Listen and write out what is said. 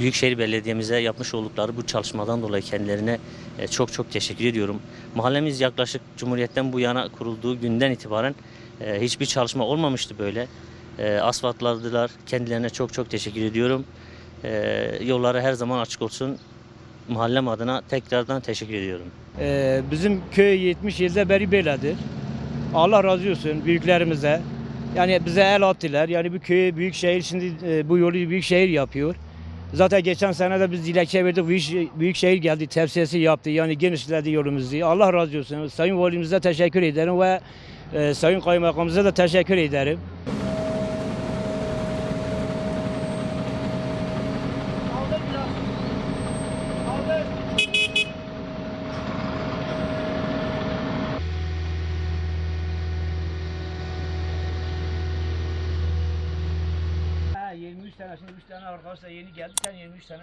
Büyükşehir Belediye'mize yapmış oldukları bu çalışmadan dolayı kendilerine çok çok teşekkür ediyorum. Mahallemiz yaklaşık Cumhuriyet'ten bu yana kurulduğu günden itibaren hiçbir çalışma olmamıştı böyle. Asfaltladılar. Kendilerine çok çok teşekkür ediyorum. Yolları her zaman açık olsun. Mahallem adına tekrardan teşekkür ediyorum. Bizim köy 70 yılda beri böyledir. Allah razı olsun büyüklerimize. Yani bize el attılar. Yani bu köyü büyükşehir şimdi bu yolu büyükşehir yapıyor. Zaten geçen sene de biz dilekçe verdik. Büyükşehir geldi, tavsiyesi yaptı. Yani genişledi yolumuzu. Allah razı olsun. Sayın Valimize teşekkür ederim ve Sayın Kaymakamımıza da teşekkür ederim. Ha, 23 tane, şimdi 3 tane arkadaşlar yeni geldi, sen 23 tane.